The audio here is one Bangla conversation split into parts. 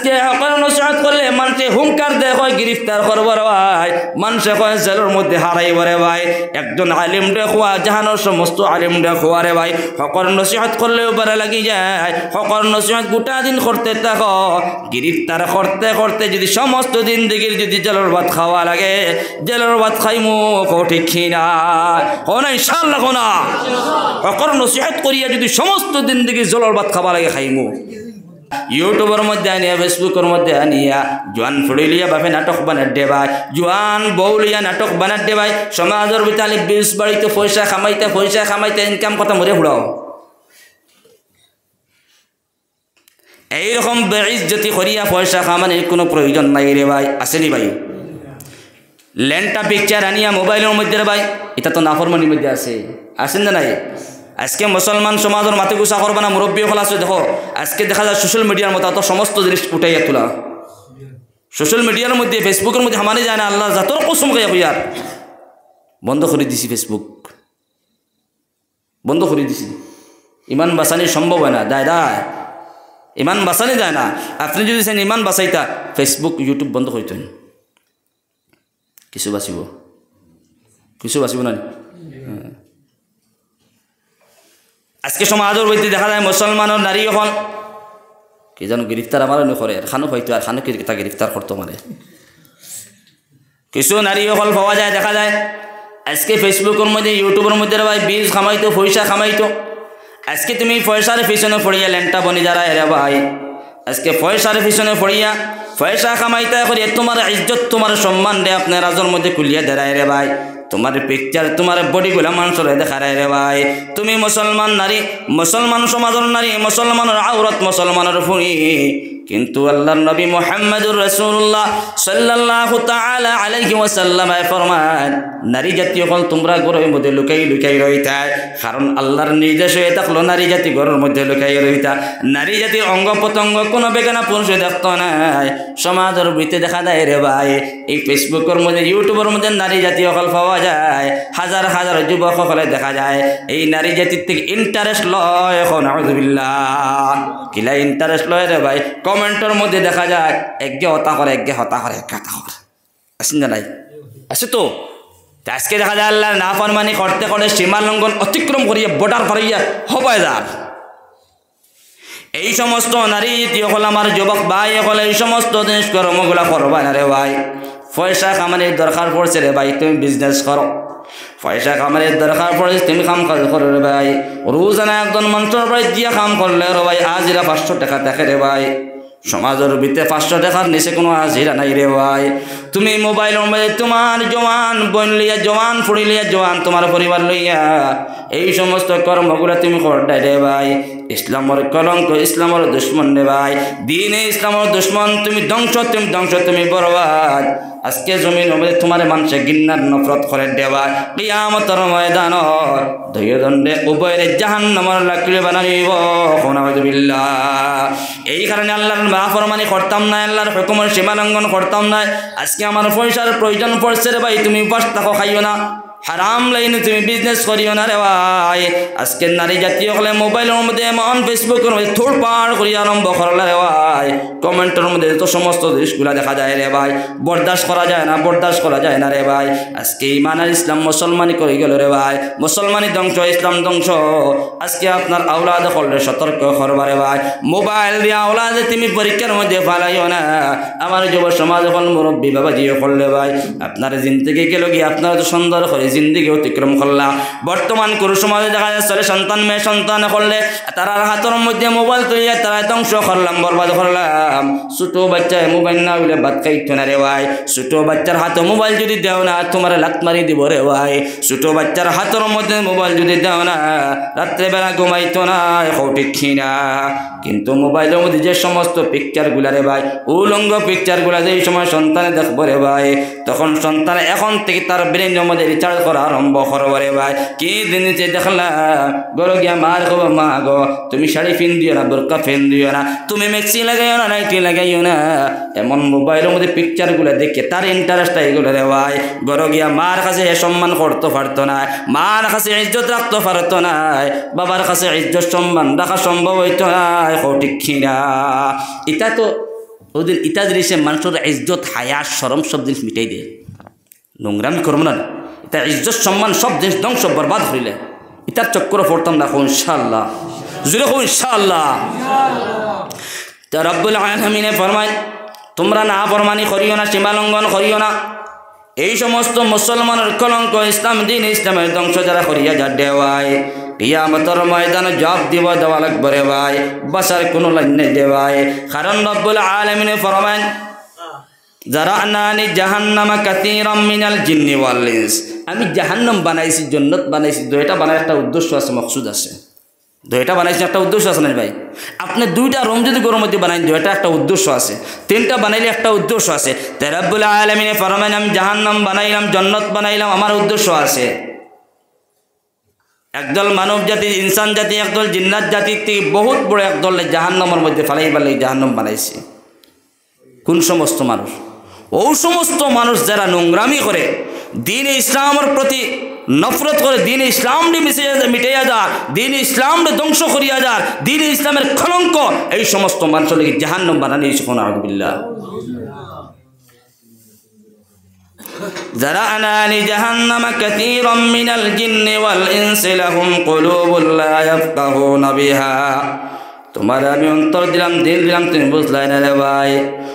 আজকে হকের নসিহত করলে মানুষে হুঙ্কার দেয় হয় গ্রেফতার করবার ভাই, মানুষে কয় জেলের মধ্যে হারাইবারে ভাই। একজন আলিম দেখুয়া জাহানোর সমস্ত আলিম দেখুয়া রে ভাই, হকের নসিহত করলেও বারে লাগি যায়। হকের নসিহত গোটা দিন করতে থাকো, গ্রেফতার করতে করতে যদি সমস্ত দিন দিগির যদি জেলের ভাত খাওয়া লাগে, জেলের ভাত খাইমু ঠিক না না ইনশাআল্লাহ না। হকের নসিহত করিয়া যদি সমস্ত দিন দিকে জেলের ভাত খাওয়া লাগে খাইমু। ইউটিউবের মধ্যে আনিয়া ফেসবুকের মধ্যে আনিয়া জোয়ান ফুড়িলিয়া বাপে নাটক বানার দে ভাই, জোয়ান বউলিয়া নাটক বানার দে ভাই। সমাজের ভিতরে বিষ বাড়িতে পয়সা খামাইতে ইনকাম কথা মরে ফুড়াও। এইরকম বেইজ্জতি করিয়া পয়সা খামানোর কোনো প্রয়োজন নাই রে ভাই, আসেনি ভাই? ল্যান্ডটা পিকচার আনিয়া মোবাইলের মধ্যে রে ভাই, এটা তো নাফরমানির মধ্যে আসেন না নাই? আজকে মুসলমান সমাজের মাথা গুছা করবা না, মুরব্বী হল আছে দেখো, আজকে দেখা যায় সোশ্যাল মিডিয়ার মতো তো সমস্ত জিনিস উঠাইয়া তোলা। সোশ্যাল মিডিয়ার মধ্যে ফেসবুকের মধ্যে হামানে যায় না, আল্লাহ জাতর কসম খাইয়া কইয়ার বন্ধ করে দিছি, ফেসবুক বন্ধ করে দিছি। ইমান বাঁচানি সম্ভব হয় না, দায় ইমান বাঁচানি যায় না। আপনি যদি চান ইমান বাঁচাইতা, ফেসবুক ইউটিউব বন্ধ করতেন, কিছু বাঁচিব না। আজকে সমাজের মধ্যে দেখা যায় মুসলমানের নারী এখন কি যেন গ্রেফতার আমার করে, খানো হয়তো আর খানো তা গ্রেফতার করতো মানে কিছু নারী হল পাওয়া যায়, দেখা যায় আজকে ফেসবুকের মধ্যে ইউটিউবের মধ্যে ভাই বীজ খামাইতো, পয়সা খামাইতো। আজকে তুমি পয়সার পিছনে পড়িয়া ল্যাংটা বনি যারা এরা ভাই, আজকে পয়সার পিছনে পড়িয়া পয়সা খামাইতে করিয়া তোমার ইজ্জত তোমার সম্মান রে আপনার রাজর মধ্যে কুলিয়া দাঁড়ায় রে ভাই। তোমার পিকচার তোমার বডিগুলা মানুষের দেখা রে ভাই। তুমি মুসলমান নারী, মুসলমান সমাজের নারী, মুসলমানের আওরত, মুসলমানের ফুরি, কিন্তু আল্লাহর নবী মুহাম্মদুর রাসূলুল্লাহ সাল্লাল্লাহু তাআলা আলাইহি ওয়াসাল্লাম ফরমান, নারী জাতীয় হল তোমরা ঘরের মধ্যে লুকাই রইতা, কারণ আল্লাহর নির্দেশ হয়ে থাকলো নারী জাতি ঘরের মধ্যে লুকাই রইতা। নারী জাতির অঙ্গ প্রত্যঙ্গ কোনো বেগানা পুরুষে দেখতো নাই। সমাজের ভিতরে দেখা যায় রে ভাই, এই ফেসবুকের মধ্যে ইউটিউবের মধ্যে নারী জাতীয় হল পাওয়া যায়, হাজার হাজার যুবক সকলে দেখা যায় এই নারী জাতির থেকে ইন্টারেস্ট লয়। এখন আউযুবিল্লাহ কিলা ইন্টারেস্ট লয় রে ভাই, কমেন্টের মধ্যে দেখা যায় একগে হতা করে, একগে হতা করে, এক কথা করে, আসেন না নাই? আছে তো। আজকে দেখা যায় আল্লাহর নাফরমানি করতে করে সীমা লঙ্ঘন অতিক্রম করিয়া বর্ডার করিয়া হবায় যার। এই সমস্ত নারী হল আমার যুবক ভাই হলে এই সমস্ত জিনিস কর্মগুলা করবা না রে ভাই। পয়সা কামানোর দরকার পড়ছে রে ভাই, তুমি বিজনেস করো। পয়সা কামানোর দরকার পড়েছে, তুমি কাম কাজ করো রে ভাই। রোজানা একজন মানুষের বাড়ি দিয়া কাম করলে রে ভাই আজিরা 500 টাকা দেখে রে ভাই। সমাজের ভিতরে 500 টাকার নিচে কোনো হাজিরা নাই রে ভাই। তুমি মোবাইলের মধ্যে তোমার জওয়ান বোন লইয়া, জওয়ান ফুড়ি লইয়া, জওয়ান তোমার পরিবার লইয়া এই সমস্ত কর্মগুলো তুমি করতে রে ভাই। ইসলামের কলঙ্ক, ইসলামের দুশ্মন রে ভাই, দিনে ইসলামের দুশ্মন, তুমি ধ্বংস, তুমি বরবাদ। আজকে জমিন মধ্যে তোমার মানুষে গিন্নার নফরত করে দেওয়া, কিয়ামতের ময়দান দৈয় দণ্ডে উভয়ের জাহান্নামের লাকড়ি বানাইব। নাউযুবিল্লাহ। এই কারণে আল্লাহর নাফরমানি করতাম না, আল্লাহর হুকুমের সীমা লঙ্ঘন করতাম না। আজকে আমার পয়সার প্রয়োজন পড়ছে রে ভাই, তুমি উপাস থাকো, খাইও না, হারাম লাইনে তুমি বিজনেস করিও না রে ভাই। আজকে নারী জাতীয় হলে মোবাইলের মধ্যে এমন ফেসবুকের মধ্যে থোড় পাড় করিয়া আরম্ভ করলে রে ভাই, কমেন্টের মধ্যে তো সমস্ত জিনিসগুলা দেখা যায় রে ভাই, বরদাস্ত করা যায় না রে ভাই। আজকে ইমান আর ইসলাম মুসলমানি করে গেল রে ভাই, মুসলমানি ধ্বংস, ইসলাম ধ্বংস। আজকে আপনার আওলাদ করলে সতর্ক করবা রে ভাই। মোবাইল দিয়ে আওলাদে তুমি পরীক্ষার মধ্যে ফালাইও না। আমার যুব সমাজ এখন মুরব্বী বাবা জিও করলে ভাই, আপনার জিন্দগি গেল গিয়ে আপনারা তো সুন্দর করে জিন্দগি অতিক্রম করলাম। বর্তমান কোনো সমাজে দেখা যাচ্ছে সন্তান মেয়ে সন্তান করলে তারা হাতের মধ্যে মোবাইল তুলিয়া তারা ধ্বংস করলাম, বরবাদ করলাম। ছোট বাচ্চায় মোবাইল না হইলে ভাত খাইতো না রে ভাই। ছোট বাচ্চার হাতে মোবাইল যদি দেও না তোমার লাত মারি দিব রে ভাই। ছোট বাচ্চার হাতের মধ্যে মোবাইল যদি দেও না রাত্রেবেলা ঘুমাইতো না, ঠিক না? কিন্তু মোবাইলের মধ্যে যে সমস্ত পিকচারগুলা রে ভাই, উলঙ্গ পিকচারগুলা যে সময় সন্তানে দেখবো রে ভাই, তখন সন্তান এখন থেকে তার ব্রেনের মধ্যে রিচার্জ করা আরম্ভ করবো রে ভাই। কি জিনিসে দেখলাম গরো গিয়া মার গো, মা গো তুমি শাড়ি ফিন দিও না, বোরকা ফিন দিও না, তুমি মেক্সি লাগাইও না, নাইটি লাগাইও না, এমন মোবাইলের মধ্যে পিকচারগুলো দেখে তার ইন্টারেস্ট এগুলো রে ভাই। গরো গিয়া মার কাছে সম্মান করতে পারতো না, মার কাছে ইজ্জত রাখতে পারতো না, বাবার কাছে ইজ্জত সম্মান রাখা সম্ভব হইতো না, ঠিক না? এটা তো ওদিন ইটা জিনিসে মানুষের ইজ্জত হায়া শরম সব জিনিস মিটাই দিয়ে নোংরামি করব না এটা ইজ্জত সম্মান সব জিনিস ধ্বংস বরবাদ হইলে ইটার চক্কর পড়তাম না ইনশাআল্লাহ জুড়ে হো ইনশাআল্লাহ তো রব্বুল আলামিনে ফরমায় তোমরা না ফরমানি করিও না সীমা লঙ্ঘন করিও না এই সমস্ত মুসলমানের কলঙ্ক ইসলাম দিন ইসলামের ধ্বংস যারা করিয়া যা দেওয়ায় কিয়ামতের ময়দানে জবাব দিব দেওয়া লাগবে রে ভাই বাসার কোনো লাইন নেই দেওয়ায় কারণ রব্বুল আলামিনে ফরমায় জারানানি জাহান্নামা কাসীরাম মিনাল জিন্নি ওয়াল ইনস আমি জাহান্নাম বানাইছি জান্নাত বানাইছি দুইটা বানার একটা উদ্দেশ্য আছে মাকসুদ আছে দুইটা বানাইছি একটা উদ্দেশ্য আছে না ভাই আপনি দুইটা রুম যদি গরুর মধ্যে বানাই দুইটা একটা উদ্দেশ্য আছে তিনটা বানাইলে একটা উদ্দেশ্য আছে তে রব্বুল আলামিন ফরমান আমি জাহান্নাম বানাইলাম জান্নাত বানাইলাম আমার উদ্দেশ্য আছে একদল মানব জাতি ইনসান জাতি একদল জিন্নাত জাতি বহুত বড় একদল জাহান্নামের মধ্যে ফালাইবার লাগি জাহান্নাম বানাইছে কোন সমস্ত মানুষ ও সমস্ত মানুষ যারা নোংরামি করে দ্বীন ইসলামের প্রতি নফরত করে দ্বীন ইসলামকে মিটাইয়া যার দ্বীন ইসলামকে ধ্বংস করিয়া যার দ্বীন ইসলামের কলঙ্ক এই সমস্ত মানুষের লাগি জাহান্নাম বানানি নাউযুবিল্লাহ জারা'না লিজাহান্নামা কাসীরাম মিনাল জিন্নি ওয়াল ইনসি লাহুম কুলুবুন লা ইয়াফকাহুনা বিহা তোমার আমি অন্তর দিলাম দিল দিলাম তুমি বুঝলাই না রে ভাই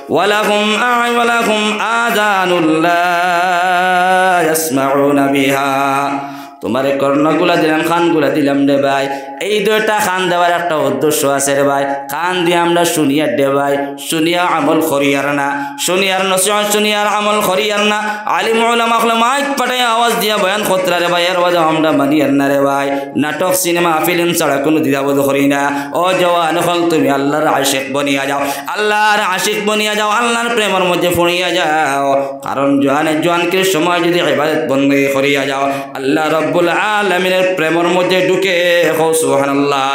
ওয়ালাহুম আযানুল লা ইয়াসমাউনা বিহা তোমার কর্ণগুলা দিলাম কানগুলা দিলাম রে ভাই এই দুইটা কান দেওয়ার একটা উদ্দেশ্য আছে রে ভাই কান দিয়ে আমরা শুনিয়ার রে ভাই শুনিয়া আমল করিয়ার না শুনিয়ার নসিহত শুনিয়ার আমল করিয়ার না আলিম উলামা হলে মাইক পাঠায় আওয়াজ দিয়া বয়ান করতে রে ভাই এর ওয়াজা আমরা মানিয়ার না রে ভাই নাটক সিনেমা ফিল্ম ছাড়া কোনো দ্বিধাবোধ করি না ও জওয়ান হল তুমি আল্লাহর আশিক বনিয়া যাও আল্লাহর আশিক বনিয়া যাও আল্লাহর প্রেমের মধ্যে পড়িয়া যাও কারণ জওয়ানকে সময় যদি ইবাদত বন্দী করিয়া যাও আল্লাহ রব্বুল আলামিনের প্রেমের মধ্যে ঢুকে সুবহানাল্লাহ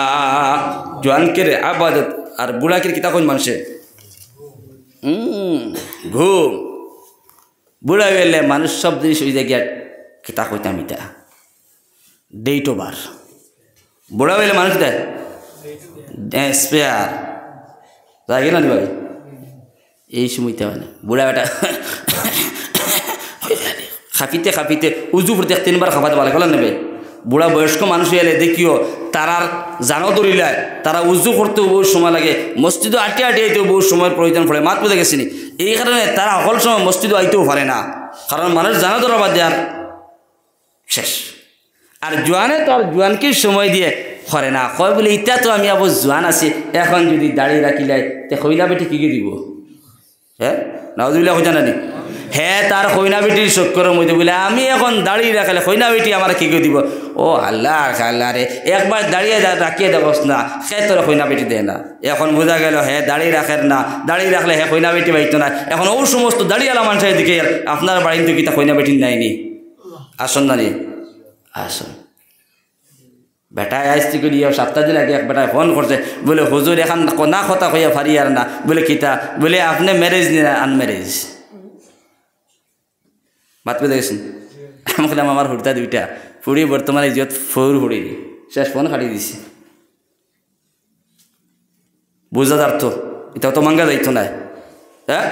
জওয়ানকে ইবাদত আর বুড়াকে কিতা কোন মানুষে ঘুম বুড়া হইলে মানুষ সব জিনিস ওই জায়গায় কিতা কইতাম ইটা ডেট ওভার বুড়া হইলে মানুষ দেয় স্পেয়ার যাই না ভাই এই সময়তে হয় না বুড়া বেটা খাপিতে খাপিতে উজু প্রত্যেক তিনবার খাপাতে ভালো গেল নেবে বুড়া বয়স্ক মানুষ এলে দেখিও তারার জানো ধরিলায় তারা উজু করতেও বহু সময় লাগে মসজিদও আটে আইতেও বহু সময়ের প্রয়োজন পড়ে মাত বুঝে গেছিনি এই কারণে তারা সকল সময় মসজিদও আইতেও পারে না কারণ মানুষ জানো ধরা বাদ দেওয়ার শেষ আর জোয়ানে তো আর জোয়ানকে সময় দিয়ে করে না কয় বলে ইটা তো আমি আবার জোয়ান আছি এখন যদি দাঁড়িয়ে রাখিলাই তে কইলা বেটি কী দিব হ্যাঁ নাউযুবিল্লাহ জানা নি হ্যাঁ তার কইনা বেটির চক্করের মধ্যে বলে আমি এখন দাঁড়িয়ে রাখলে কইনা বেটি আমার কী দিব ও আল্লাহ আল্লাহ রে একবার দাঁড়িয়ে রাখিয়ে দেবস না সে তোর কইনা বেটি দেয় না এখন বোঝা গেল হ্যাঁ দাঁড়িয়ে রাখেন না দাঁড়িয়ে রাখলে হ্যাঁ কইনা বেটি পাইতো না এখন ও সমস্ত দাঁড়িয়েলা মানুষের দিকে আপনার বাড়িতে কি তা কইনা বেটি নাইনি আসুন না নি আসুন বেটায় আসতে করি সপ্তাহ দিন আগে এক বেটায় ফোন করছে বলে হুজুর এখন না কথা কইয়া ফারি আর না বলে কিতা বলে আপনি ম্যারেজ নি আনম্যারেজ মাত পেয়ে দেখেছেন আমি বললাম আমার হুড়তা দুইটা ফুড়ি বর্তমানে ইজত ফৌর ফুড়ি শেষ ফোন কাটিয়ে দিছি বুঝা যার তো এটাও তো মাঙ্গা যাইতো না হ্যাঁ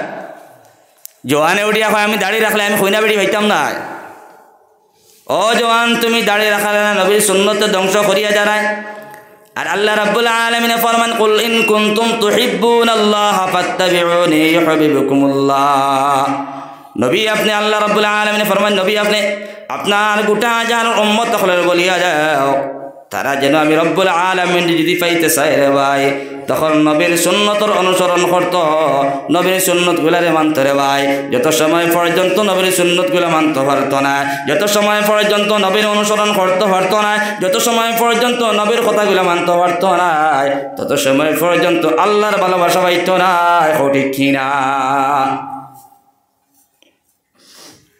জোয়ানে উঠিয়া হয় আমি দাঁড়িয়ে রাখলে আমি কইনা বেড়ি ভাইতাম না ও জওয়ান তুমি দাঁড়িয়ে রাখালে না নবীর সুন্নতে ধ্বংস করিয়া যারায় আর আল্লাহ রাব্বুল আলামিন ফরমান কুল ইন কুনতুম তুহিব্বুনাল্লাহ ফাত্তাবিউনি ইউহিব্বুকুমুল্লাহ নবী আপনি আল্লাহ রাব্বুল আলামিন ফরমান নবী আপনি আপনার গোটা জাহানের উম্মত হলে বলিয়া যাও তারা যেন আমি রব্বুল আলামিন যদি পাইতে চাই রে ভাই তখন নবীর সুন্নতর অনুসরণ করত নবীর সুন্নতগুলারে মানত রে ভাই যত সময় পর্যন্ত নবীর সুন্নতগুলো মানতে পারত না যত সময় পর্যন্ত নবীর অনুসরণ করতে পারত না যত সময় পর্যন্ত নবীর কথাগুলো মানতে পারত না তত সময় পর্যন্ত আল্লাহর ভালোবাসা পাইত না ঠিক কিনা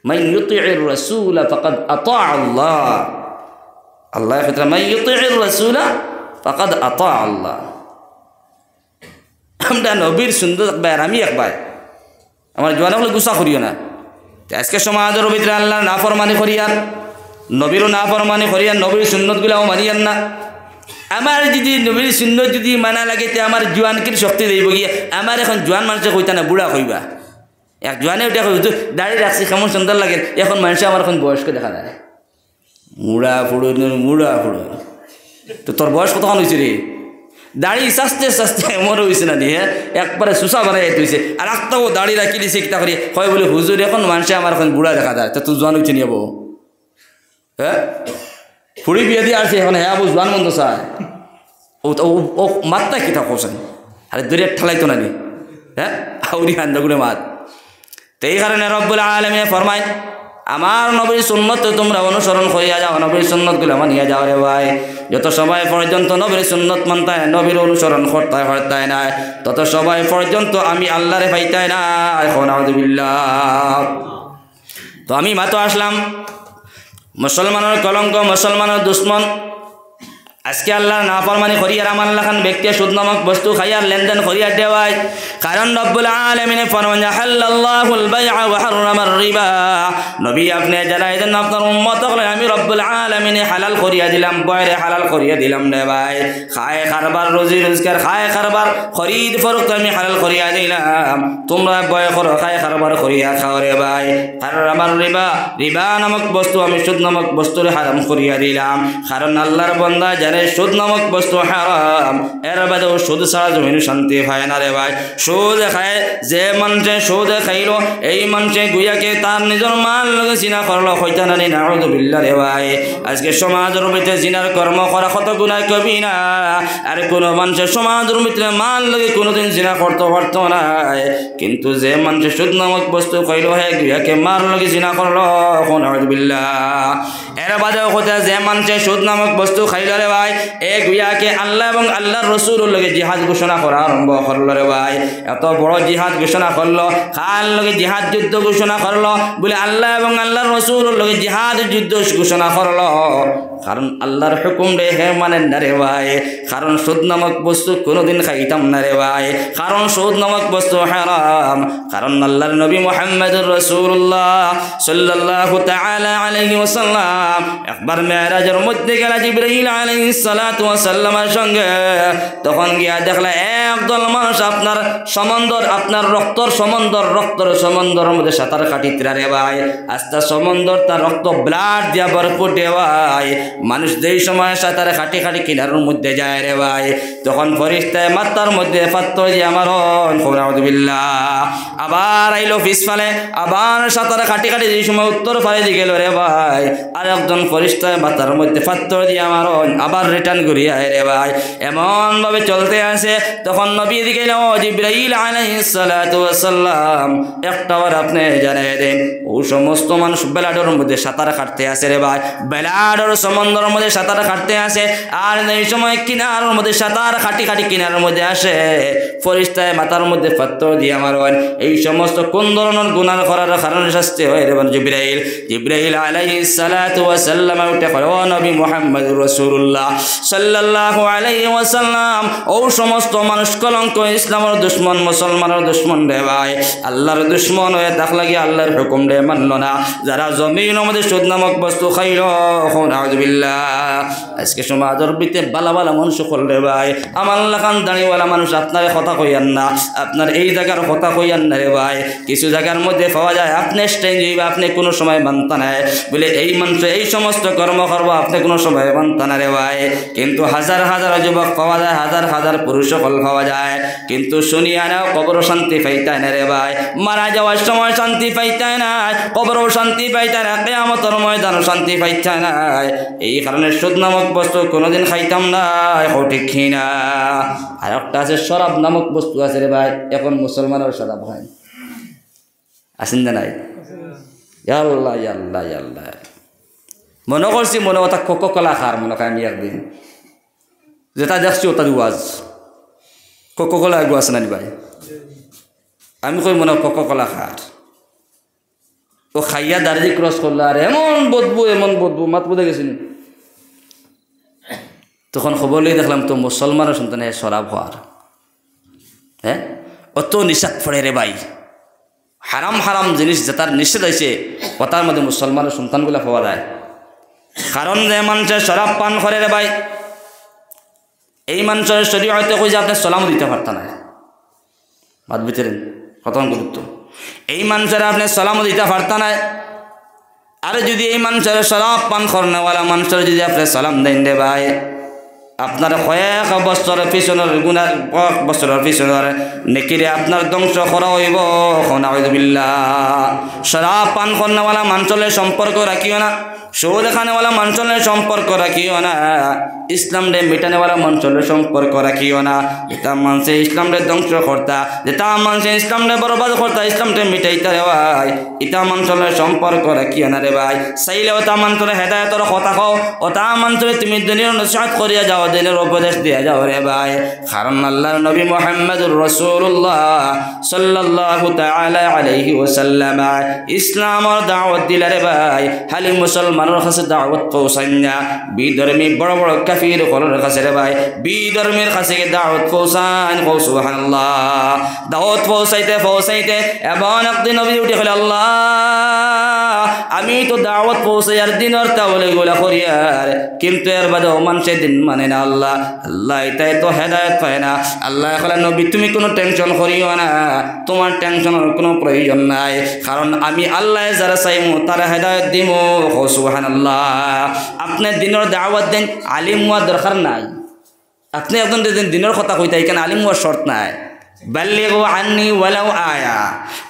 মান ইউতিউর রাসূল ফাকাদ আতা আল্লাহ আল্লাহ ফিতরা মান ইউতিউর রাসূল ফাকাদ আতা আল্লাহ আমরা নবীর সুন্দর একবার আমি একবার আমার জোয়ান হলে গুসা করিও না আজকে সমাজের ভিতরে আল্লাহ নাফরমানি করিয়ান নবীরও নাফরমানি করিয়ান নবীর সুন্নতগুলাও মানিয়ান না আমার যদি নবীর সুন্নত যদি মানা লাগে তে আমার জোয়ানকির শক্তি দেব গিয়ে আমার এখন জোয়ান মানুষে কইতা না বুড়া কইবা এক জোয়ানে ওটা কই দাঁড়িয়ে রাখছি কেমন সুন্দর লাগে এখন মানুষে আমার এখন বয়স্ক দেখা যায় মুড়া ফুড়ো তো তোর বয়স কতক্ষণ হয়েছে রে দাড়ি সাস্তে সাস্তে এমন হয়েছে না হ্যাঁ একবারে সুসা বানাই হয়েছে আর একটাও দাড়ি রাখি দিছে কিতা করি হয় বলে হুজুর এখন মানুষে আমার এখন বুড়া দেখা যায় তা তুই জোয়ান হয়েছে নিয়ে হ্যাঁ ফুড়ি বিয়ে দিয়ে আসছে এখন হ্যাঁ আবু জোয়ান মন্দ চায় ও মাত্রা কিতা কোসেন আরে দরিয়া ঠেলাইতো না নি হ্যাঁ আউরি হান্দাগুলো মাত তো এই কারণে রব্বুল আলামিন ফরমায় আমার নবীর সুন্নত তোমরা অনুসরণ করিয়া যাও নবীর সুন্নতগুলো মানিয়া যাও রে ভাই যত সময় পর্যন্ত নবীর সুন্নত মানতে নবীর অনুসরণ করতে না তত সময় পর্যন্ত আমি আল্লাহরে পাইতাই না এখন আউযুবিল্লাহ তো আমি মাত্র আসলাম মুসলমানের কলঙ্ক মুসলমানের দুশ্মন আজকে আল্লাহর নাফরমানি করিয়ার আমার লাখান ব্যক্তি সুদ নামক বস্তু খাইয়ার লেনদেন করিয়ার দেওয়ায় কারণ রব্বুল আলামিন ফরমান হাল্লাল্লাহুল বাইআ ওয়া হারামার রিবা নবী আপনি জানাই দেন আপনার উম্মত হলে আমি রব্বুল আলামিন হালাল করিয়া দিলাম বয়রে হালাল করিয়া দিলাম রে ভাই খায় কারবার রোজি রোজগার খায় কারবার খরিদ ফরোক্ত আমি হালাল করিয়া দিলাম তোমরা বয় করো খায় কারবার করিয়া খাও রে ভাই হারামার রিবা রিবা নামক বস্তু আমি সুদ নামক বস্তুরে হারাম করিয়া দিলাম কারণ আল্লাহর বান্দা সুদ নামক বস্তু হারাম এর বাদেও সুদ ছাড়া জমিন শান্তি হয় না রে ভাই সুদ খায় যে মানুষে সুদ খাইল এই মানুষে গুয়াকে তার নিজের মাল লগে চিনা করলো হইতা নানি নাউযুবিল্লাহ রে ভাই আজকে সমাজের ভিতরে জিনার কর্ম করা কত গুনাহ কবি না আর কোন মানুষের সমাজের ভিতরে মাল লগে কোনোদিন জিনা করতে পারতো না কিন্তু যে মানুষে সুদ নামক বস্তু খাইল হে গুয়াকে মাল লগে জিনা করলো নাউযুবিল্লাহ এর বাদেও কথা যে মানুষে সুদ নামক বস্তু খাইল রে ভাই এ গুয়াকে আল্লাহ এবং আল্লাহর রাসূলের লগে জিহাদ ঘোষণা করা আরম্ভ করলো রে ভাই এত বড় জিহাদ ঘোষণা করলো কার লগে জিহাদ যুদ্ধ ঘোষণা করলো বলে আল্লাহ এবং আল্লাহর রাসূলের লগে জিহাদ যুদ্ধ ঘোষণা করলো কারণ আল্লাহর হুকুম রে হে মানেন না রে ভাই কারণ সুদ নামক বস্তু কোনোদিন খাইতাম না রে ভাই কারণ সুদ নামক বস্তু হারাম কারণ আল্লাহর নবী মুহাম্মদুর রাসূলুল্লাহ সাল্লাল্লাহু তাআলা আলাইহি ওয়াসাল্লাম একবার মেরাজের মধ্যে গেল জিবরাইল আলাইহিস সালাতু ওয়াস সালামের সঙ্গে তখন গিয়া দেখলা একদল মানুষ আপনার সমন্দর আপনার রক্তর সমন্দরের মধ্যে সাঁতার কাটিতরা রে ভাই আস্তা সমন্দর তার রক্ত ব্লাড দিয়া ভরপুর দেওয়ায় মানুষ যেই সময় সাঁতারে খাটি খাটি কিনারের মধ্যে যায় রে ভাই তখন ফরিস্তায় মাথার মধ্যে পাত্তর দিয়ে আমার নাউযুবিল্লাহ আবার আইলো পিছফালে আবার সাঁতারে খাটি খাটি যেই সময় উত্তর ফালে দিয়ে গেল রে ভাই আর একজন ফরিস্তায় মাথার মধ্যে পাত্তর দিয়ে আমার আবার রিটার্ন করিয়া রে ভাই এমন ভাবে চলতে আছে তখন নবী দিকে জিবরাইল আলাইহিস সালাতু ওয়াস সালাম একটাবার আপনি জানিয়ে দেন ও সমস্ত মানুষ বেলাডোর মধ্যে সাঁতার কাটতে আছে রে ভাই বেলাডোর সমুদ্রের মধ্যে সাঁতার কাটতে আসে আর এই সময় কিনারের মধ্যে সাঁতার খাটি খাটি কিনারের মধ্যে আসে ফরিস্তায় মাথার মধ্যে পাত্তর দিয়ে আমার এই সমস্ত কোন ধরনের গুনাহ করার কারণে শাস্তি হয় রে জিবরাইল আলাইহিস সালাতু ওয়াস সালাম উঠে কয় ও নবী মুহাম্মদুর রাসূলুল্লাহ সাল্লাল্লাহু আলাইহি ওয়াসাল্লাম ও সমস্ত মানুষ কলঙ্ক ইসলামের দুশমন মুসলমানের দুশমন রে ভাই আল্লাহর দুশমন হয়ে থাকলে কি আল্লাহর হুকুম রে মানলো না যারা জমিনের মধ্যে সুদ নামক বস্তু খাইলো নাউযুবিল্লাহ আজকে সমাজের ভিতরে বালা বালা মানুষ করলে ভাই আমার লাগান দাঁড়িওয়ালা মানুষ আপনার কথা কইয়ান না আপনার এই জায়গার কথা কইয়ান না রে ভাই কিছু জায়গার মধ্যে পাওয়া যায় আপনি স্ট্রেঞ্জ হইবে আপনি কোনো সময় মানতা নাই বলে এই মানুষ এই সমস্ত কর্ম করবো আপনি কোনো সময় মানতা না রে ভাই কিন্তু হাজার হাজার যুবক পাওয়া যায় হাজার হাজার পুরুষ সকল পাওয়া যায় কিন্তু শুনিয়া না কবর শান্তি পাইতায় না রে ভাই মারা যাওয়ার সময় শান্তি পাইতায় না কবরও শান্তি পাইতায় না কিয়ামতের ময়দানও শান্তি পাইতায় না এই কারণে সুদ নামক বস্তু কোনোদিন খাইতাম না ঠিক না আর একটা আছে শরাব নামক বস্তু আছে রে ভাই এখন মুসলমানের শরাব হয় আসেন না নাই আল্লাহ আল্লাহ আল্লাহ মনে করছি মনে কথা কোকোকোলা খার মনে হয় আমি একদিন যেটা দেখছি ওটা ওয়াজ কোকোকোলা এগো আছে না ভাই আমি কই মনে কোকোকোলা খার ও খাইয়া দার্জি ক্রস করলো আর এমন বদবু মাত বুঝে গেছিল তখন খবর লিয়ে দেখলাম তো মুসলমানের সন্তানে শরাব হওয়ার হ্যাঁ অত নিষেধ পড়ে রে ভাই হারাম হারাম জিনিস যেটার নিষেধ আছে ওটার মধ্যে মুসলমানের সন্তানগুলো পাওয়া যায় কারণ যে মানুষের শরাব পান করে রে ভাই এই মানুষের শরীয়তে কই যে আপনি সালাম দিতে পারতেন না, বাদ ভিতরেন কত গুরুত্ব। এই মানুষের আপনি সালাম দিতে পারতেন না। আর যদি এই মানুষের শরাব পান করনেওয়ালা মানুষের যদি আপনি সালাম দেন রে ভাই, আপনার কয়েক বছরের পিছনের গুণার কয়েক বছরের পিছনের নেকিরে আপনার ধ্বংস করা হইব। নাউযুবিল্লাহ। শরাব পান করনেওয়ালা মানুষের সম্পর্ক রাখিও না, সুদ খানেওয়ালা মানুষের সম্পর্ক রাখিও না, ইসলাম রে মিটানেওয়ালা মানুষের সম্পর্ক রাখিও না। এটা মানুষে ইসলাম রে ধ্বংস করতা, যেটা মানুষে ইসলাম রে বরবাদ করতা, ইসলাম রে মিটাইতা রে ভাই, এটা মানুষের সম্পর্ক রাখিও না রে ভাই। চাইলে ওটা মানুষের হেদায়তর কথা কও, ওটা মানুষের তুমি দিনের নসিহত করিয়া যাও, দিনের উপদেশ দিয়া যাও রে ভাই। কারণ আল্লাহর নবী মুহাম্মদুর রাসূলুল্লাহ সাল্লাল্লাহু তাআলা আলাইহি ওয়াসাল্লাম ইসলামের দাওয়াত দিলা রে ভাই। খালি মুসলমানের কাছে দাওয়াত পৌঁছায় না, বিধর্মী বড় বড় কাফির হলের কাছে রে ভাই, বিধর্মীর কাছে দাওয়াত পৌঁছান। সুবহানাল্লাহ। দাওয়াত পৌঁছাইতে পৌঁছাইতে এমন একদিন নবী উঠে গেল, আল্লাহ আমি তো দাওয়াত পৌঁছাই আর দিনের তাওলে গোলা করি আর, কিন্তু এর বাদেও মানুষের দিন মানে না। আল্লাহ আল্লাহ এটাই তো হেদায়ত পায় না। আল্লাহ বলে নবী তুমি কোনো টেনশন করিও না, তোমার টেনশনের কোনো প্রয়োজন নাই, কারণ আমি আল্লাহ যারা চাইমু তারা হেদায়ত দিব। সুবহানাল্লাহ। আপনি দিনের দাওয়াত দেন, আলিম হওয়ার দরকার নাই। আপনি একজন দিনের কথা কইতে এখানে আলিম হওয়ার শর্ত নাই। বাল্লিগু আন্নি ওয়ালাউ আয়া।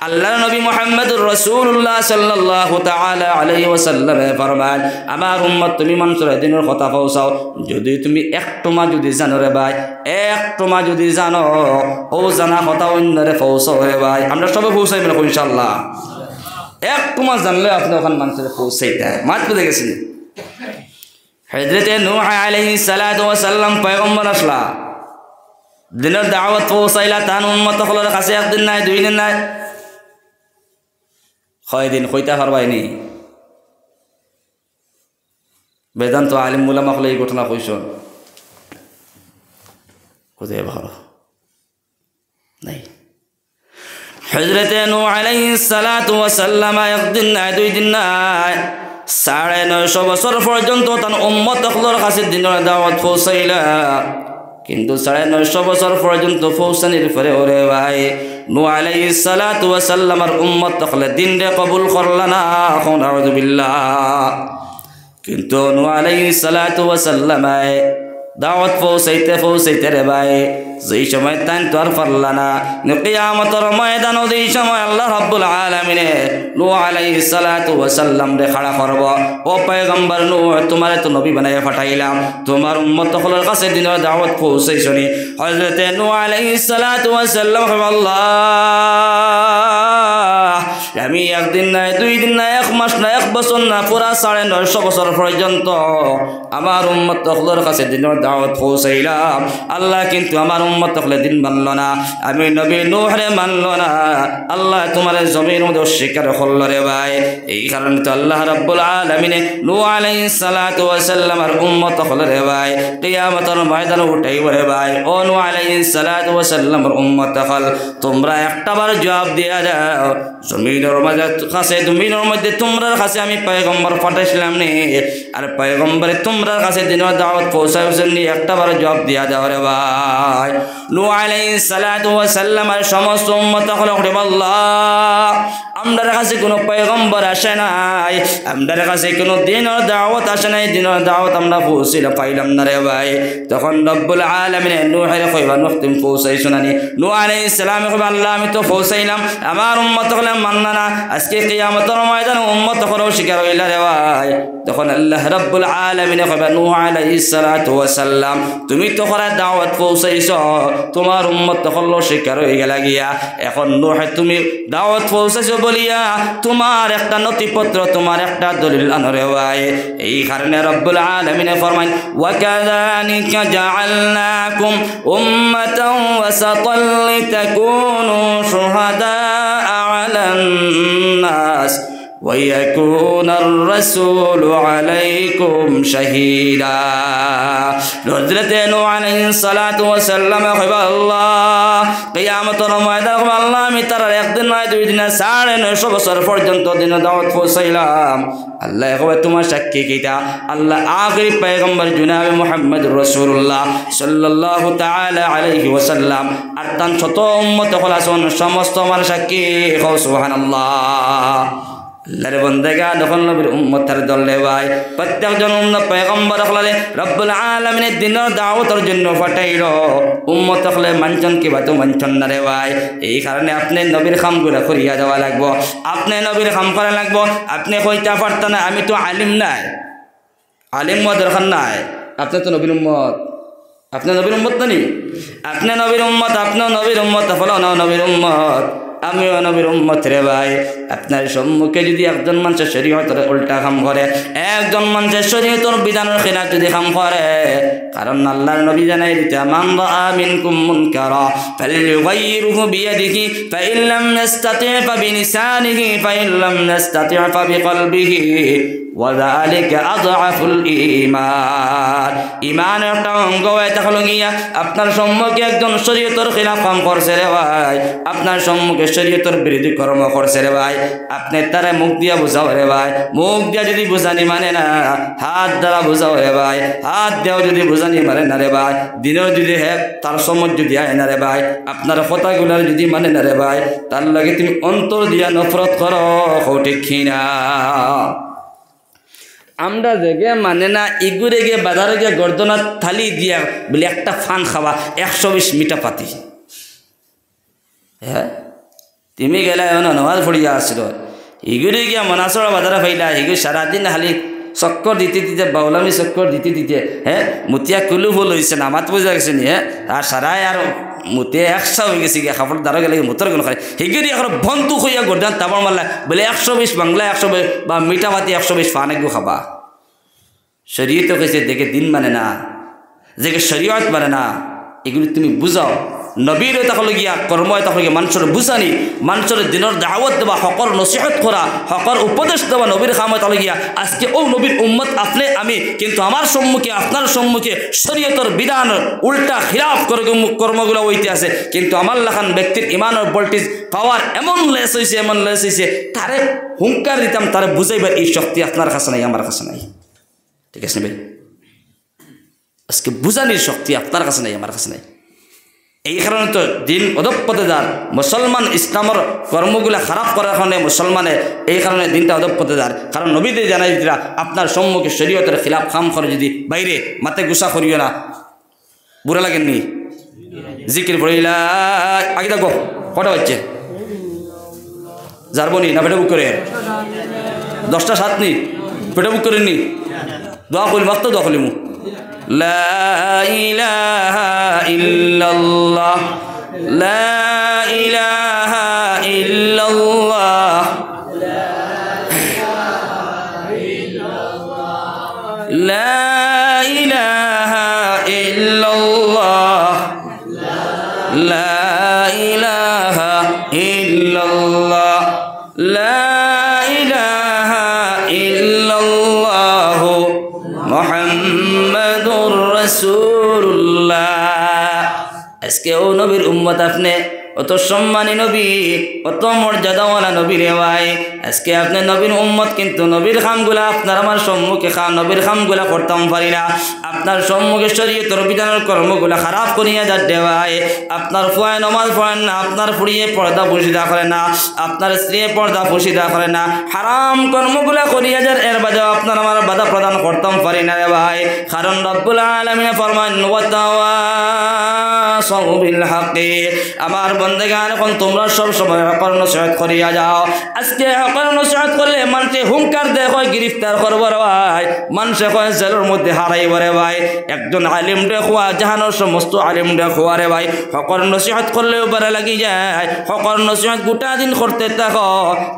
আল্লাহর নবী মুহাম্মদুর রাসূলুল্লাহ সাল্লাল্লাহু তাআলা আলাইহি ওয়াসাল্লাম ফরমান, আমার উম্মত তুমি মানুষের দিনের কথা পৌঁছাও, যদি তুমি একটুমা যদি জানো রে ভাই, একটুমা যদি জানো, ও জানা কথা অন্যরে পৌঁছাও রে ভাই। আমরা সবাই পৌঁছাইব না ইনশাআল্লাহ। একটুমা জানলে আপনি ওখানে মানুষের পৌঁছাইতে মাত বুঝে গেছেন। হযরতে নূহ আলাইহিস সালাতু ওয়াস সালাম পয়গম্বর আসলা, দিনের দাওয়াত পৌঁছাইলা, তান উম্মত সকলের কাছে একদিন নাই, দুই দিন নাই, কয়দিন কইতে পারবাইনি। বেদান্ত আলিম উলামা হলে এই ঘটনা কইসন কোথায় ভালো নাই। হযরতে নূহ আলাইহিস সালাতু ওয়াস সালাম একদিন নাই, দুই দিন নাই, 950 বছর পর্যন্ত তার উম্মত সকলের কাছে দিনের দাওয়াত পৌঁছাইলা। কিন্তু 950 বছর পর্যন্ত পৌঁছানির পরে ওরে ভাই নূহ আলাইহিস সালাতু ওয়াস সালামের উম্মত সকলে দিন রে কবুল করলা না। নাউযুবিল্লাহ। কিন্তু নূহ আলাইহিস সালাতু ওয়াস সালাম দাওয়াত পৌঁছাইতে পৌঁছাইতে রে ভাই যেই সময় তাই তো আর পারলা না, কিয়ামতের ময়দান যেই সময় আল্লাহ রাব্বুল আলামিনে নূহ আলাইহিস সালাতু ওয়াস সালাম রে খাড়া করব, ও পয়গম্বর নূহ তোমারে তো নবী বানাইয়া পাঠাইলাম, তোমার উম্মত সকলের কাছে দিনের দাওয়াত পৌঁছাইছনি। হযরতে নূহ আলাইহিস সালাতু ওয়াস সালাম আল্লাহ আমি একদিন নাই, দুই দিন নাই, এক মাস না, এক বছর না, পুরা 950 বছর পর্যন্ত আমার উম্মত সকলের কাছে দিনের দাওয়াত পৌঁছাইলাম। আল্লাহ কিন্তু আমার উম্মত সকলে দিন মানল না, আমি নবী নূহ রে মানল না। আল্লাহ তোমার জমির মধ্যে অস্বীকার করল রে ভাই। এই কারণে তো আল্লাহ রাব্বুল আলামিন নূহ আলাইহিস সালাতু ওয়াস সালামের উম্মত সকলে রে ভাই কিয়ামতের ময়দানে উঠাইব রে ভাই। ও নূহ আলাইহিস সালাতু ওয়াস সালামের উম্মত সকল, তোমরা একটাবার জবাব দিয়া দাও, জমিনের মধ্যে তোমরার কাছে আমি পয়গম্বর পাঠাইছিলাম নি, আর পয়গম্বরে তোমরার কাছে দিনের দাওয়াত পৌঁছাইছেন নি, একটাবার জবাব দিয়া দাও রে ভাই। নূহ আলাইহিস সালাতু ওয়াস সালামের সমস্ত উম্মত সকলে বলে আল্লাহ আমাদের কাছে কোনো পয়গম্বর আসে নাই, আমাদের কাছে কোনো দিনের দাওয়াত আসে নাই, দিনের দাওয়াত আমরা পৌঁছিলা পাইলাম না রে ভাই। তখন রব্বুল আলামিন নূহের কইবা নূহ তুমি পৌঁছাইছো না নি? নূহ আলাইহিস সালাম কইবা আল্লাহ আমি তো পৌঁছাইলাম, আমার উম্মত সকলে মাননা না, আজকে কিয়ামতের ময়দানে উম্মত সকলেও স্বীকার হইলা রে ভাই। তখন আল্লাহ রব্বুল আলামিন কইবা নূহ আলাইহিস সালাতু ওয়াস সালাম তুমি তো করে দাওয়াত পৌঁছাইছো, তোমার উম্মত সকলেও স্বীকার হয়ে গেলা গিয়া, এখন নূহ তুমি দাওয়াত পৌঁছাইছো বলিয়া তোমার একটা নথিপত্র, তোমার একটা দলিল আনো রে ভাই। এই কারণে রব্বুল আলামিন ফরমান ওয়াকাযালিকা জাআলনাকুম উম্মাতান ওয়াসাতান লিতাকুনু শুহাদা আলান নাস ويكون الرسول عليكم شهيدا হযরতে নূহ আলাইহিস সালাতু ওয়াস সালাম কইবা আল্লাহ কিয়ামতের ময়দানে কইবা আল্লাহ আমি তার একদিন নয় দুই দিন 950 বছর পর্যন্ত দিন দাওয়াত পৌঁছাইলাম আল্লাহ কইবা তোমার সাক্ষী কিটা আল্লাহ আখেরি পয়গম্বর জনাবে মুহাম্মদুর রাসূলুল্লাহ সাল্লাল্লাহু তাআলা আলাইহি ওয়াসাল্লাম আর তার শত উম্মত খলাসন সমস্ত আমার সাক্ষী কও সুবহানাল্লাহ আল্লাহর বান্দাগা যখন নবীর উম্মতের দলে ভাই প্রত্যেকজন উম্মত পয়গম্বর হলে রব্বুল আলামিনের দিনের দাওয়াতের জন্য পাঠাইলো উম্মত হলে মানচন কি বাতো মানচন না রে ভাই এই কারণে আপনি নবীর কামগুলো করিয়া দেওয়া লাগবো আপনি নবীর কাম করা লাগবো আপনি কইতা পারতেন না আমি তো আলিম নাই আলিম হওয়া দরকার নাই আপনি তো নবীর উম্মত আপনি নবীর উম্মত নি আপনি নবীর উম্মত আপনিও নবীর উম্মত হলো না নবীর উম্মত আমিও নবীর উম্মত রে ভাই আপনার সম্মুখে যদি একজন মানুষের শরীয়তের উল্টা কাম করে একজন মানুষের শরীয়তের বিধানের খিলাফ যদি কাম করে কারণ আল্লাহর নবী জানাই দিতে মান রাআ মিনকুম মুনকারা ফালইয়ুগাইয়িরহু বিয়াদিহি ফাইন লাম ইস্তাতি' ফাবিলিসানিহি ফাইন লাম ইস্তাতি' ফাবিকলবিহি ওয়াযালিকা আযআফুল ঈমান ঈমানের একটা অঙ্গ এটা হলো গিয়া আপনার সম্মুখে একজন শরীয়তের খিলাফ কাম করছে রে ভাই আপনার সম্মুখে শরীয়তের বিরোধী কর্ম করছে রে ভাই আপনি তারে মুখ দিয়া বুঝাও রে ভাই মুখ দিয়া যদি বুঝানি মানে না হাত দ্বারা বুঝাও রে ভাই হাত দিয়েও যদি বুঝানি মানে না রে ভাই দিনেও যদি হে তার সমঝ যদি আয় না রে ভাই আপনার কথাগুলার যদি মানে না রে ভাই তার লাগে তুমি অন্তর দিয়া নফরত করো ঠিক কিনা আমরা জেগে মানে না ইগুরে গিয়ে বাজারে গিয়ে গর্দনা থালি দিয়া বলে একটা ফান খাওয়া 120 মিটা পাতি হ্যাঁ তুমি গেলে নমাজ পড়িয়া আসছিল ইগুরে গিয়া মনাসড়া বাজারে ফাইলা ইগুর সারাদিন খালি চক্কর দিতে দিতে বাউলামি চক্কর দিতে দিতে হ্যাঁ মুতিয়া কুলু ফুল হয়েছে না মাত বুঝা গেছে নি হ্যাঁ আর সারাই আর মুতে 100 হয়ে গেছে গিয়া কাপড় দ্বারা গেলে মুতর কোনো খাই হিগিরি এখন বন্ধু হইয়া গর্দান তারপর মারলা বলে 120 বাংলা 120 বা মিঠা পাতি 120 ফান একটু খাবা শরীয়ত কেছে দেখে দিন মানে না যে শরীয়ত মানে না এগুলি তুমি বুঝাও নবীর তখন গিয়া কর্ম তখন গিয়া মানুষের বুঝানি মানুষের দিনের দাওয়াত দেওয়া হকর নসিহত করা হকর উপদেশ দেওয়া নবীর খাময় তখন গিয়া আজকে ও নবীর উম্মত আপনি আমি কিন্তু আমার সম্মুখে আপনার সম্মুখে শরীয়তের বিধান উল্টা খিলাফ কর্মগুলো হইতে আছে কিন্তু আমার লাখান ব্যক্তির ইমানের ভোল্টেজ পাওয়ার এমন লেস হয়েছে তারে হুঙ্কার দিতাম তারে বুঝাইবার এই শক্তি আপনার কাছে নাই আমার কাছে নাই ঠিক আছে ভাই আজকে বুঝানির শক্তি আপনার কাছে নাই আমার কাছে নাই এই কারণে তো দিন অধঃপথে যার মুসলমান ইসলামের কর্মগুলা খারাপ করার কারণে মুসলমানের এই কারণে দিনটা অধঃপথে যার কারণ নবীদের জানাই দিরা আপনার সম্মুখে শরীয়তের খিলাফ খাম করে যদি বাইরে মাথে গুসা করিও না বুড়া লাগেননি জিকির পড়িলা আগে দেখো কটা হচ্ছে যারবনি না পেটে বুক করে 10টা 7 নি পেটে বুক করেননি দোয়া করি মাত্র দোয়া করি মু লা ইলাহা ইল্লাল্লাহ লা ইলাহা ইল্লাল্লাহ লা ইলাহা ইল্লাল্লাহ লা ইলাহা ইল্লাল্লাহ লা ইলাহা ইল্লাল্লাহ মুহাম্মাদুর রাসূলুল্লাহ আজকে ও নবীর উম্মত আপনি অত সম্মানী নবী অত মর্যাদাওয়ালা নবী রে ভাই আজকে আপনি নবীর উম্মত কিন্তু নবীর খামগুলা আপনার আমার সম্মুখে নবীর খামগুলা করতাম পারি না আপনার সম্মুখে শরীয়তের বিধানের কর্মগুলা খারাপ করিয়া যাচ্ছে ভাই আপনার ফুয়ায় নমাজ পড়েন না আপনার ফুড়িয়ে পর্দা পুশিদা করে না আপনার স্ত্রী পর্দা পুশিদা করে না হারাম কর্মগুলা করিয়া যার এর বাদে আপনার আমার বাধা প্রদান করতাম পারি না রে ভাই কারণ রব্বুল আলামিন ফরমান ওয়াতাওয়াসাউ বিল হাক্কি আমার বন্দেগান এখন তোমরা সব সময় হকের নসিহত করিয়া যাও আজকে হকের নসিহত করলে মানুষে হুঙ্কার দেয় হয় গ্রেফতার করবো রে ভাই মানুষে হয় জেলের মধ্যে হারাইব রে ভাই একজন আলিম দেখুয়া জাহানোর সমস্ত আলিম দেখুয়া রে ভাই হকের নসিহত করলেও পারে লাগি যায় হকের নসিহত গোটা দিন করতে থাকো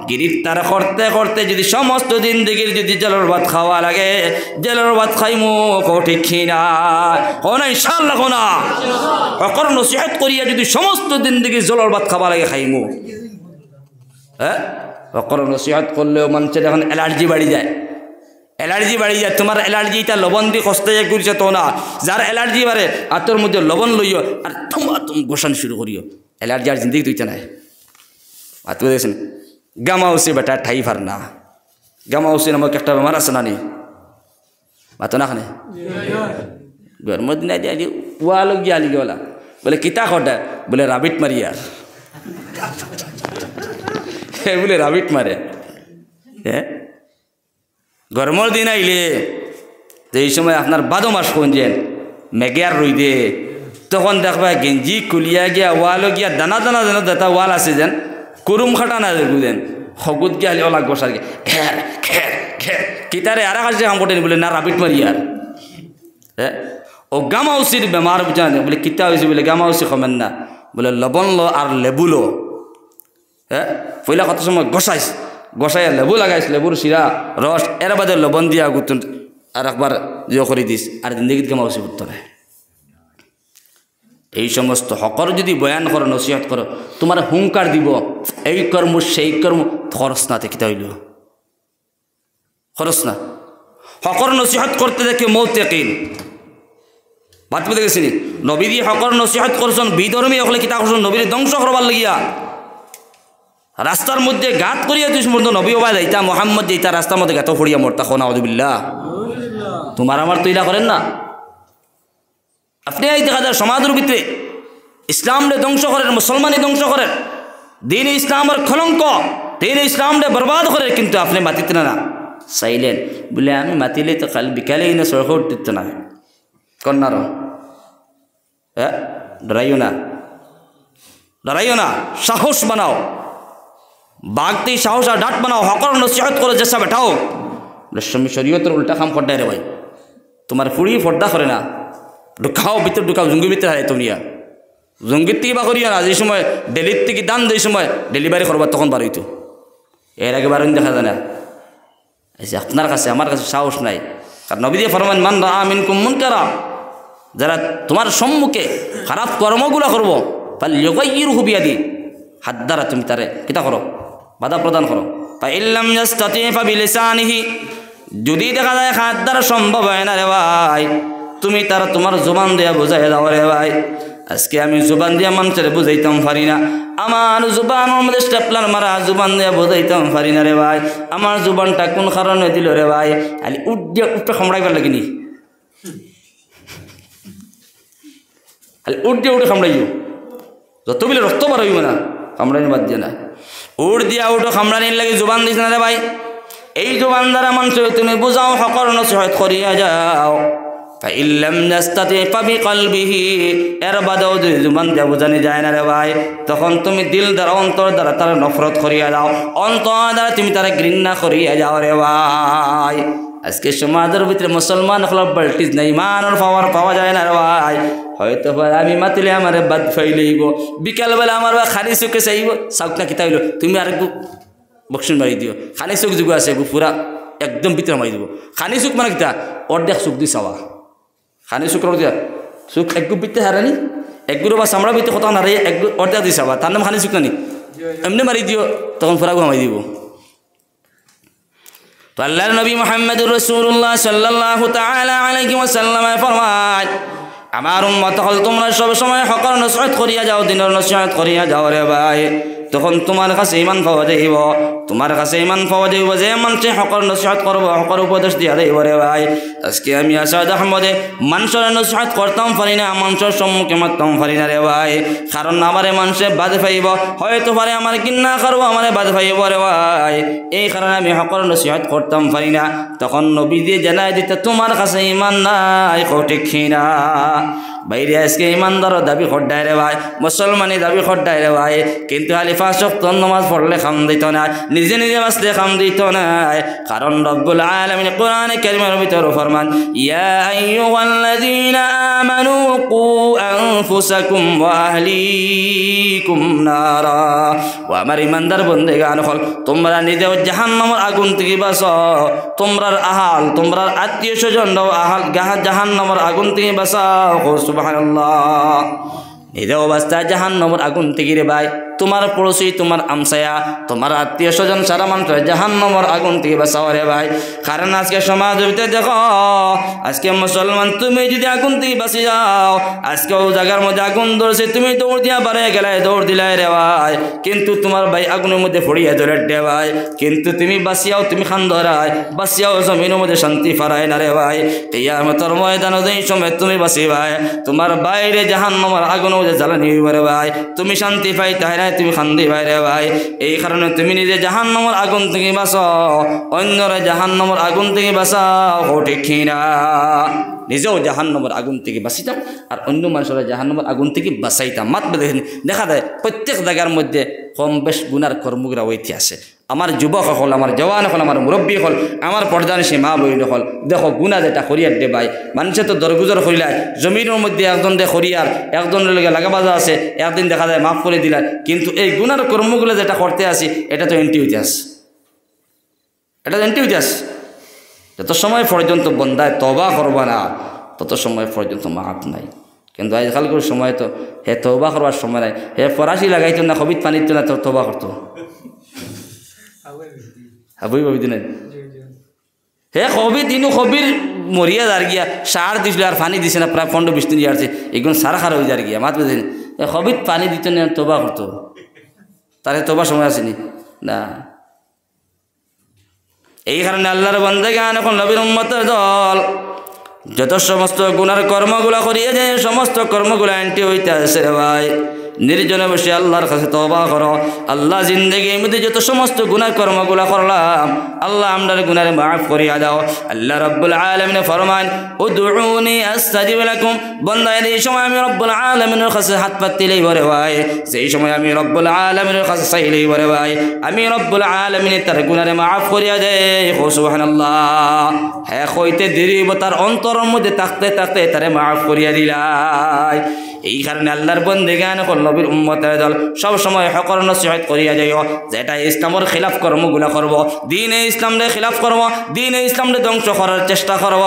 গ্রেফতার করতে করতে যদি সমস্ত দিন দিকে যদি জেলের ভাত খাওয়া লাগে জেলের ভাত খাইমু ঠিক খিনা না ইনশাআল্লাহ না হকের নসিহত করিয়া যদি সমস্ত দিন দিকে জলের ভাত খাওয়া লাগে খাইমু হ্যাঁ হকর নসিহত করলেও মানুষের এখন অ্যালার্জি বাড়ি যায় অ্যালার্জি বাড়ি যায়। তোমার অ্যালার্জি এটা লবণ দিয়ে কষ্ট করছে তো না, যার অ্যালার্জি বাড়ে আতর মধ্যে লবণ লইও আর তুমি গোসান শুরু করিও, অ্যালার্জি আর জিন্দিগি তুইতে নাই। আর তুই দেখছেন গামা উসে বেটা ঠাই ফার না, গামা উসে নামক একটা বেমার আছে না নি মাতো না খানে গরমের দিন আজ ওয়ালো গিয়া আলি গেলা বলে কিতা খটা বলে রাবিট মারি আর বলে রাবিট মারে। হ্যাঁ গরমের দিন আইলে এই সময় আপনার 12 মাস কোনছেন মেঘের রই দে, তখন দেখবা গেঞ্জি কুলিয়া গিয়া ওয়ালো গিয়া দানা দানা যেন দাতা ওয়াল আছে যেন কুরুম খাটা না দেন হগুত গিয়া হলে ওলা গোসার গিয়ে খের খের খের কিতারে আর কাছে কাম করতেন বলে না রাবিট মারি আর। হ্যাঁ ও গামাউসির বেমার বুঝা বলে কিতা হয়েছে বলে গামাউসি কমেন না বলে লবণ লো আর লেবু লো। হ্যাঁ পয়লা কত সময় গোসাইস গোসাইয়া লেবু লাগাইস, লেবুর শিরা রস এর বাদে লবণ দিয়া গুতুন আর একবার জিও করে দিস আর জিন্দগিত গামাউসি করতে হবে। এই সমস্ত হকর যদি বয়ান করো নসিহত করো তোমার হুঙ্কার দিব এই কর্ম সেই কর্ম খরচ না দেখিতে হইল খরচ না। হকর নসিহত করতে দেখে মৌত ইয়াকিন বাদ পেতে গেছিনি নবী দিয়ে হকর নসিহত করছেন বিধর্মী হলে কিতা করছেন নবীর ধ্বংস করবার লাগিয়া রাস্তার মধ্যে গাত করিয়া তুই মরতো নবী ওবা যাইতা মোহাম্মদ যাইতা রাস্তার মধ্যে গাত ফড়িয়া মরতা খোনা আউযুবিল্লাহ। তোমার আমার তো ইলা করেন না, আপনি এই দেখা যায় সমাজের ভিতরে ইসলামরে ধ্বংস করেন, মুসলমানই ধ্বংস করেন, দিন ইসলামের কলঙ্ক, দিন ইসলামরে বরবাদ করে, কিন্তু আপনি মাতিতে না চাইলেন বলে আমি মাতিলে তো কাল বিকালে কিনা সড়ক উঠতে না কন্যার। হ্যাঁ ডরাইও না, ডরাইও না, সাহস বানাও, বাগতে সাহস আর ডাট বানাও, হকর নসিহত করে যেসা বেঠাও শরীয়তের উল্টা কাম করডায় রে ভাই। তোমার ফুড়ি ফর্দা করে না, ঢুকাও ভিতর ঢুকাও জঙ্গির ভিতরে হারাই তুমিয়া জঙ্গির থেকে বা করিয়া না, যে সময় ডেলির থেকে দান যে সময় ডেলিভারি করবার তখন বারইতো, এর আগে বারণ দেখা যায় না। আপনার কাছে আমার কাছে সাহস নাই, কারণ নবী দিয়ে ফরমান মান রাআ মিনকুম মুনকারা, যারা তোমার সম্মুখে খারাপ কর্মগুলো করবো ফালইয়ুগাইয়িরহু বিয়াদি, হাত দ্বারা তুমি তারে কিতা করো বাধা প্রদান করো। ফাইল্লাম ইয়াস্তাতি ফাবিলিসানিহি, যদি দেখা যায় হাত দ্বারা সম্ভব হয় না রে ভাই তুমি তারা তোমার জবান দিয়া বুঝাই দাও রে ভাই। আজকে আমি জবান দিয়া মানুষের বুঝাইতাম পারি না, আমার জবানের মধ্যে স্টেপলার মারা জবান দিয়া বুঝাইতাম পারি না রে ভাই। আমার জবানটা কোন কারণে দিল রে ভাই, আলি উঠ দিয়া উঠটা খামড়াইবার লাগিনি, আলি উঠ দিয়া উঠে খামড়াইও, যত বিলে রক্ত বার হইব না খামড়ানি বাদ দিয়ে না, উঠ দিয়া উঠো খামড়ানির লাগে জবান দিস না রে ভাই। এই জবান দ্বারা মানুষের তুমি বুঝাও, হকর নসিহত করিয়া যাও। ফাইল্লাম ইয়াস্তাতি ফাবিকলবিহি, এর বাদেও যদি জবান দিয়া বোঝানি যায় না রে ভাই, তখন তুমি দিল দ্বারা অন্তর দ্বারা তারা নফরত করিয়া যাও, অন্তর দ্বারা তুমি তারা ঘৃণা করিয়া যাও রে ভাই। আজকে সমাজের ভিতরে মুসলমান হল বাল্টিস নাই, ইমানের পাওয়ার পাওয়া যায় না রে ভাই। হয়তো আমি মাতিলে আমার বাদ ফাইলেইব, বিকালবেলা আমার খালি চোখে চাইব চাউক না কিতা হইল, তুমি আর একটু বক্সিন মারি দিও, খালি চোখ যুগ আছে পুরা একদম ভিতরে মারি দিব। খানি চোখ মানে কিতা অর্ধেক চোখ দি চাওয়া, খানি চোখ দিয়া চোখ একগু ভিতরে হারানি একগুলো বা চামড়া ভিতরে কথা নারে এক অর্ধেক দি চাবা, তার নাম খানি চোখ নানি, এমনি মারি দিও তখন পুরা ঘুমাই দিব। তো আল্লাহর নবী মুহাম্মদুর রাসূলুল্লাহ সাল্লাল্লাহু তাআলা আলাইহি ওয়াসাল্লাম ফরমায়, আমার উম্মত হল তোমরা সব সময় হকর নসিহত করিয়া যাও, দিনের নসিহত করিয়া যাও রে ভাই। তখন তোমার কাছে ইমান পাওয়া যাইব, তোমার কাছে ইমান পাওয়া যাইব যে মানুষে হকর নসিহত করবো, হকর উপদেশ দিয়া দেব রে ভাই। আজকে আমি আসাদ আহমদে মানুষের নসিহত করতাম পারি না, মানুষের সম্মুখে মারতাম পারি না রে ভাই, কারণ আমারে মানুষে বাদ পাইব, হয়তো পারে আমার কিন্না করবো আমারে বাদ পাইব রে ভাই, এই কারণে আমি হকর নসিহত করতাম পারি না। তখন নবী দিয়ে জানাই দিতে তোমার কাছে ইমান নাই, ঠিক না বাইরে আজকে ইমানদার দাবি খড্ডায় রে ভাই, মুসলমানি দাবি খড্ডায় রে ভাই, কিন্তু খালি 5 ওয়াক্ত নামাজ পড়লে কাম দিত না, নিজে নিজে বাঁচলে কাম দিত না, কারণ রব্বুল আলামিন কোরআনে কারীমের ভিতরে ফরমান, ইয়া আইয়ুহাল্লাযীনা আমানু কু আনফুসাকুম ওয়া আহলিকুম নারা, ও আমার ইমানদার বন্দেগান হল তোমরা নিজেও জাহান্নামের আগুন থেকে বাঁচাও, তোমরার আহাল তোমরার আত্মীয় স্বজনরাও আহাল জাহান্নামের আগুন থেকে বাঁচাও। সুবহানাল্লাহ, নিজেও বাঁচতা জাহান্নামের আগুন থেকে রে ভাই। তোমার পড়োশি, তোমার আমসায়া, তোমার আত্মীয় স্বজন সারা মানুষ জাহান্নামের আগুন থেকে বাঁচাও রে ভাই। কারণ আজকে সমাজ দেখো, আজকে মুসলমান তুমি যদি আগুন থেকে বাঁচি যাও, আজকে ও জায়গার মধ্যে আগুন ধরছে, তুমি দৌড় দিয়া বারে গেলাই, দৌড় দিলাই রে ভাই, কিন্তু তোমার ভাই আগুনের মধ্যে পড়িয়া ধরে রে ভাই, কিন্তু তুমি বাঁচিয়াও তুমি খান ধরাই, বাঁচিয়াও জমিনের মধ্যে শান্তি ফারায় না রে ভাই। কিয়ামতের ময়দানে যেই সময় তুমি বাঁচি ভাই, তোমার বাইরে জাহান্নামের আগুনের মধ্যে জ্বালানি হইব রে ভাই, তুমি শান্তি পাইতে হয় না, তুমি খান্দি ভাই রে ভাই। এই কারণে তুমি নিজে জাহান্নামের আগুন থেকে বাঁচাও, অন্যরা জাহান্নামের আগুন থেকে বাঁচাও, ঠিক না? নিজেও জাহান্নামের আগুন থেকে বাঁচিতাম আর অন্য মানুষেরা জাহান্নামের আগুন থেকে বাঁচাইতাম। মাত্র দেখেন, দেখা যায় প্রত্যেক জায়গার মধ্যে কম বেশ গুনার কর্মগুলা ঐতি আছে। আমার যুবক হল, আমার জওয়ান হল, আমার মুরব্বী হল, আমার পর্দানিসী মা বইন হল, দেখো গুণা যেটা খরিয়ার দে ভাই, মানুষে তো দরগুজর করিলায়, জমিনের মধ্যে একজন দে খরিয়ার, একজনের লগে লাগাবাজা আছে, একদিন দেখা যায় মাফ করে দিলায়, কিন্তু এই গুনার কর্মগুলো যেটা করতে আসি এটা তো এন্টি ইতিহাস, এটা তো এন্টি ইতিহাস। যত সময় পর্যন্ত বন্দায় তবা করবা না তত সময় পর্যন্ত মাফ নাই। কিন্তু আজকালকার সময় তো হে তবা করবার সময় নাই, হে ফরাসি লাগাইতো না, খবিত পানিত না, তোর তবা করতো হাবই ভাবি দিন হে কবি দিনও কবির মরিয়া যার গিয়া সার দিছিল আর পানি দিছে না, প্রায় 15-20 দিন যাচ্ছে, এগুলো সারা খারাপ হয়ে যার গিয়া মাত বুঝেন। এ কবিত পানি দিত না, তোবা করতো, তারে তোবা সময় আসেনি না। এই কারণে আল্লাহর বান্দাগান এখন নবীর উম্মতের দল যত সমস্ত গুনার কর্মগুলা করিয়ে যায়, সমস্ত কর্মগুলা অ্যান্টি হইতে আসে রে ভাই। নির্জনে বসে আল্লাহর কাছে তওবা করো। আল্লাহ জিন্দেগির মধ্যে যত সমস্ত গুনার কর্মগুলা করলাম, আল্লাহ আমরার গুনারে মাফ করিয়া দাও। আল্লাহ রাব্বুল আলামিন ফরমান, উদউনি আস্তাজিব লাকুম। বান্দা এই সময় আমি রব্বুল আলামিনের কাছে হাত পাতলেই বলে ভাই, সেই সময় আমি রব্বুল আলামিনের কাছে চাইলেই বলে ভাই, আমি রব্বুল আলামিন তার গুনারে মাফ করিয়া দেই। সুবহানাল্লাহ। হ্যাঁ কইতে দেরি তার অন্তরের মধ্যে থাকতে থাকতে তারে মাফ করিয়া দিলাই। এই কারণে আল্লাহর বন্দেগান নবীর উম্মতের দল সব সময় হকর নসিহত করিয়া যাইও, যেটা ইসলামের খিলাফ কর্মগুলা করব, দিনে ইসলামরে খিলাফ করব, দিনে ইসলামরে ধ্বংস করার চেষ্টা করব,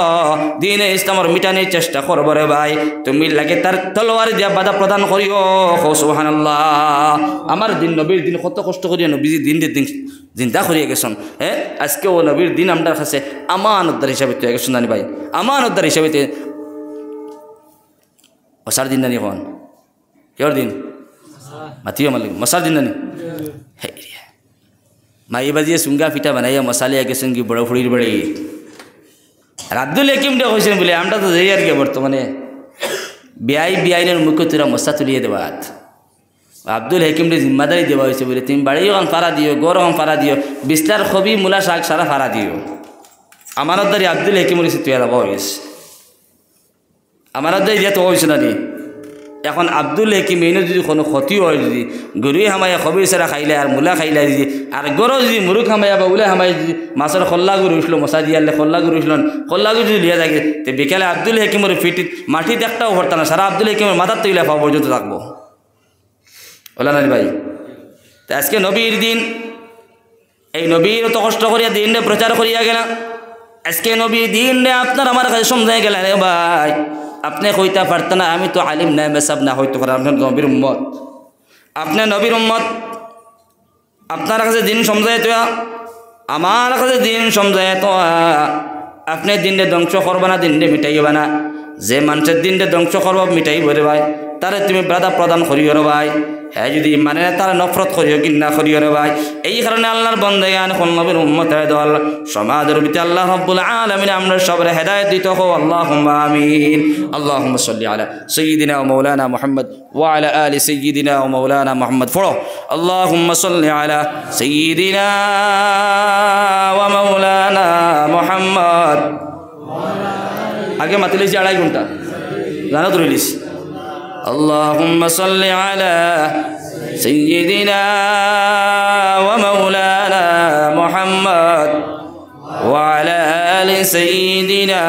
দিনে ইসলামের মিটানির চেষ্টা করব রে ভাই, তুমি লাগে তার তলোয়ার দিয়া বাধা প্রদান করিও। সুবহানাল্লাহ। আমার দিন নবীর দিন কত কষ্ট করিয়া নবীজি দিন চিন্তা করিয়া গেছেন। হ্যাঁ আজকে ও নবীর দিন আমরা কাছে আমানতদার হিসাবে তৈরি গেছেন জানি ভাই, আমানতদার হিসাবে মশার দিন জানি এখন কেউর দিন মাতিও মালিক মশার দিন জানি মাই বাজিয়ে সুঙ্গা পিঠা বানাইয়া মশালিয়া গেছেন কি বড় ফুড়ির বাড়ি। আর আব্দুল হাকিম ডে হয়েছেন বলে আমরা তো যাই আর কি বর্তমানে বিআইনের মুখ্য তোরা মশা তুলিয়ে দেওয়াত আব্দুল হাকিমরে জিম্মাদারি দেওয়া হয়েছে বলে তুমি বাড়িও কান ফাড়া দিও, গরম কান ফাড়া দিও, বিস্তার খবি মূলা শাক সারা ফাড়া দিও। আমানতদারি আব্দুল হাকিমের এসে তুই দেওয়া হয়েছে, আমানতদারি দিয়ে তো হয়েছে না নি। এখন আব্দুল হাকিম এনে যদি কোনো ক্ষতি হয়, যদি গরুই হামাইয়া খবি সারা খাইলে আর মূলা খাইলে যদি আর গরু যদি মুরুখ হামাইয়া বা উলে হামাই যদি মাছের খল্লা গরু উঠলো মশা দিয়ালে খল্লা গরু উঠল, খল্লা গরু যদি লিয়া থাকে তো বিকালে আব্দুল হাকিমের ফিটিত মাটিতে একটাও ভরতা না, সারা আব্দুল হাকিমের মাথার তৈলা পাওয়া পর্যন্ত থাকবো। বলা না ভাই, তো আজকে নবীর দিন, এই নবীর তো কষ্ট করিয়া দিনটা প্রচার করিয়া গেলাম, আজকে নবীর দিনটা আপনার আমার কাছে সমঝাই গেলেন রে ভাই। আপনি কইতে পারতেন না আমি তো আলিম নাই মেসাব না হয়তো পারেন, আপনার নবীর উম্মত, আপনার নবীর উম্মত, আপনার কাছে দিন সমঝাই তো আমার কাছে দিন সমঝাই তো আপনি দিনটা ধ্বংস করবা না, দিনটা মিটাইবা না। যে মানুষের দিনটা ধ্বংস করব মিটাই বলে ভাই, তারে তুমি বাধা প্রদান করিও রে ভাই। হ্যাঁ যদি মানে তারা নফরত করিও কিনা করিও রে ভাই। এই কারণে আল্লাহর বন্দেগান নবীর উম্মতের দল সমাজের ভিতরে আল্লাহ রাব্বুল আলামিন আমরা সবার হেদায়েত দিত হো। আল্লাহুম্মা আমিন। আল্লাহুম্মা সাল্লি আলা সাইয়্যিদিনা ওয়া মাওলানা মুহাম্মদ ওয়া আলা আলি সাইয়্যিদিনা ওয়া মাওলানা মুহাম্মদ। পড়ো আল্লাহুম্মা সাল্লি আলা সাইয়্যিদিনা ওয়া মাওলানা মুহাম্মদ। আগে মাতিলে 2.5 ঘন্টা জানা তো রিলিজ। اللهم صل على سيدنا ومولانا محمد وعلى آل سيدنا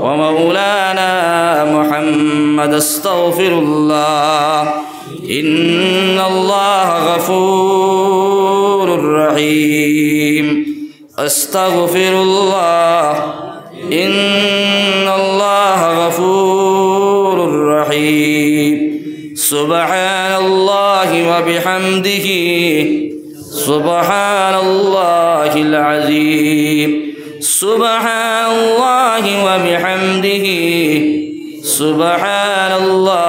ومولانا محمد. استغفر الله إن الله غفور رحيم. استغفر الله إن الله غفور رحيم. سبحان الله وبحمده سبحان الله العظيم سبحان الله وبحمده سبحان الله